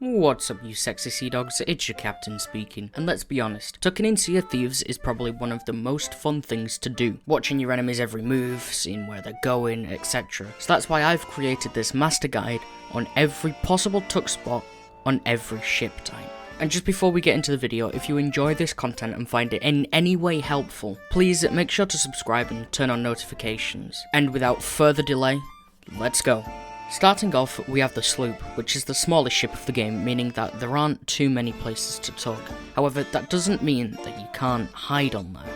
What's up, you sexy sea dogs? It's your captain speaking, and let's be honest, tucking in Sea of Thieves is probably one of the most fun things to do. Watching your enemies' every move, seeing where they're going, etc. So that's why I've created this master guide on every possible tuck spot on every ship type. And just before we get into the video, if you enjoy this content and find it in any way helpful, please make sure to subscribe and turn on notifications. And without further delay, let's go. Starting off, we have the sloop, which is the smallest ship of the game, meaning that there aren't too many places to tuck. However, that doesn't mean that you can't hide on there.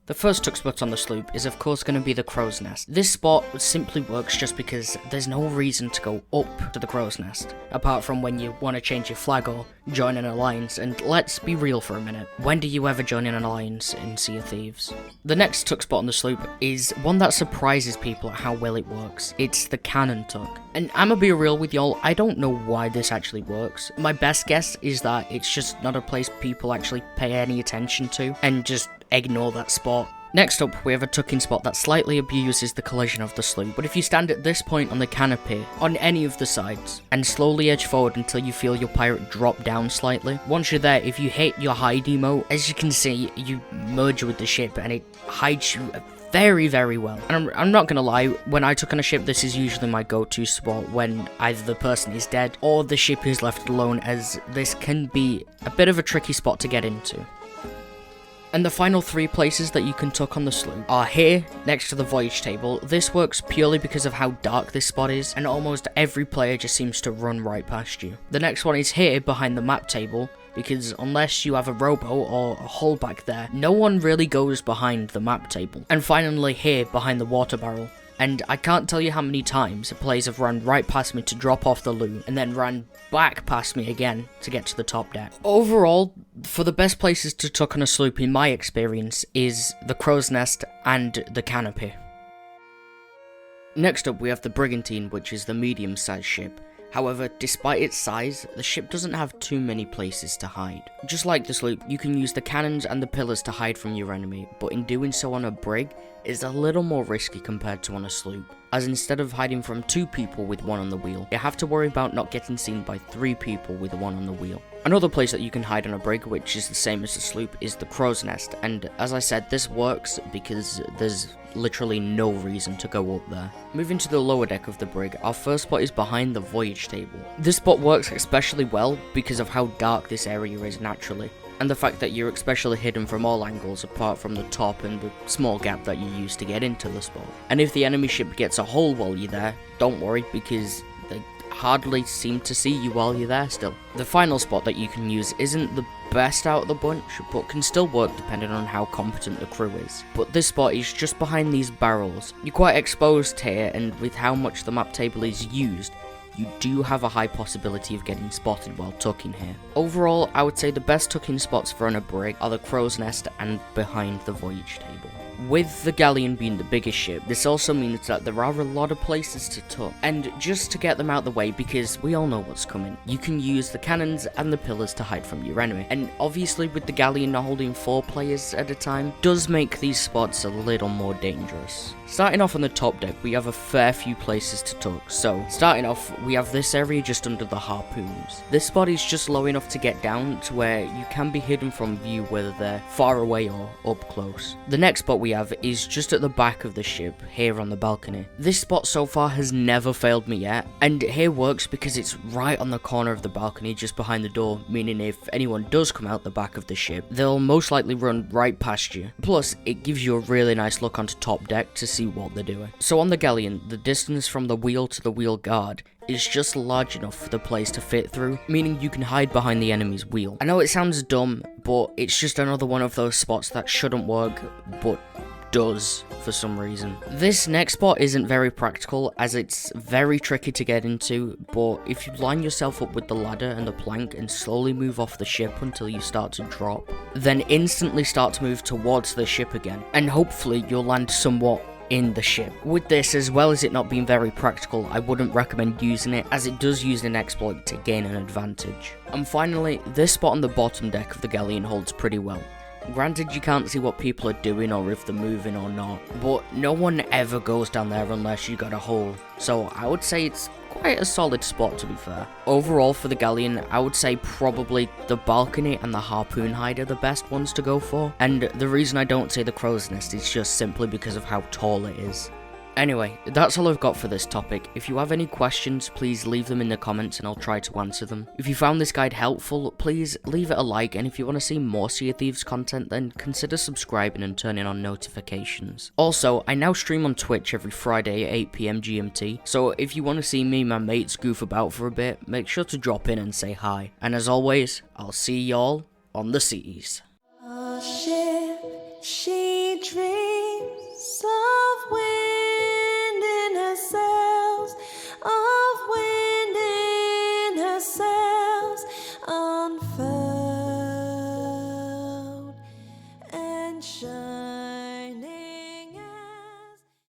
The first tuck spot on the sloop is of course going to be the crow's nest. This spot simply works just because there's no reason to go up to the crow's nest, apart from when you want to change your flag or join an alliance, and let's be real for a minute, when do you ever join an alliance in Sea of Thieves? The next tuck spot on the sloop is one that surprises people at how well it works. It's the cannon tuck. And I'ma be real with y'all, I don't know why this actually works. My best guess is that it's just not a place people actually pay any attention to, and just ignore that spot. Next up, we have a tucking spot that slightly abuses the collision of the sloop, but if you stand at this point on the canopy, on any of the sides, and slowly edge forward until you feel your pirate drop down slightly, once you're there, if you hit your hide emote, as you can see, you merge with the ship and it hides you very, very well. And I'm not gonna lie, when I tuck on a ship, this is usually my go-to spot when either the person is dead or the ship is left alone, as this can be a bit of a tricky spot to get into. And the final three places that you can tuck on the sloop are here, next to the voyage table. This works purely because of how dark this spot is, and almost every player just seems to run right past you. The next one is here, behind the map table, because unless you have a robo or a hull back there, no one really goes behind the map table. And finally here, behind the water barrel. And I can't tell you how many times players have run right past me to drop off the loot, and then ran back past me again to get to the top deck. Overall, for the best places to tuck on a sloop in my experience is the crow's nest and the canopy. Next up we have the Brigantine, which is the medium-sized ship. However, despite its size, the ship doesn't have too many places to hide. Just like the sloop, you can use the cannons and the pillars to hide from your enemy, but in doing so on a brig, is a little more risky compared to on a sloop, as instead of hiding from 2 people with 1 on the wheel, you have to worry about not getting seen by 3 people with 1 on the wheel. Another place that you can hide on a brig, which is the same as the sloop, is the crow's nest, and as I said, this works because there's literally no reason to go up there. Moving to the lower deck of the brig, our first spot is behind the voyage table. This spot works especially well because of how dark this area is naturally, and the fact that you're especially hidden from all angles apart from the top and the small gap that you use to get into the spot. And if the enemy ship gets a hole while you're there, don't worry, because they hardly seem to see you while you're there still. The final spot that you can use isn't the best out of the bunch, but can still work depending on how competent the crew is. But this spot is just behind these barrels. You're quite exposed here, and with how much the map table is used, you do have a high possibility of getting spotted while tucking here. Overall, I would say the best tucking spots for on a brig are the crow's nest and behind the voyage table. With the galleon being the biggest ship, this also means that there are a lot of places to tuck. And just to get them out the way, because we all know what's coming, you can use the cannons and the pillars to hide from your enemy. And obviously with the galleon not holding 4 players at a time, does make these spots a little more dangerous. Starting off on the top deck, we have a fair few places to tuck. So, starting off, we have this area just under the harpoons. This spot is just low enough to get down to where you can be hidden from view whether they're far away or up close. The next spot we have is just at the back of the ship, here on the balcony. This spot so far has never failed me yet, and here works because it's right on the corner of the balcony just behind the door, meaning if anyone does come out the back of the ship, they'll most likely run right past you. Plus, it gives you a really nice look onto top deck to see what they're doing. So on the galleon, the distance from the wheel to the wheel guard is just large enough for the players to fit through, meaning you can hide behind the enemy's wheel. I know it sounds dumb, but it's just another one of those spots that shouldn't work, but does for some reason. This next spot isn't very practical, as it's very tricky to get into, but if you line yourself up with the ladder and the plank and slowly move off the ship until you start to drop, then instantly start to move towards the ship again, and hopefully you'll land somewhat in the ship. With this, as well as it not being very practical, I wouldn't recommend using it, as it does use an exploit to gain an advantage. And finally, this spot on the bottom deck of the galleon holds pretty well. Granted, you can't see what people are doing or if they're moving or not, but no one ever goes down there unless you got a hole, so I would say it's quite a solid spot to be fair. Overall for the galleon, I would say probably the balcony and the harpoon hide are the best ones to go for, and the reason I don't say the crow's nest is just simply because of how tall it is. Anyway, that's all I've got for this topic. If you have any questions, please leave them in the comments and I'll try to answer them. If you found this guide helpful, please leave it a like, and if you want to see more Sea of Thieves content, then consider subscribing and turning on notifications. Also, I now stream on Twitch every Friday at 8 PM GMT, so if you want to see me and my mates goof about for a bit, make sure to drop in and say hi. And as always, I'll see y'all on the seas. Oh, ship, she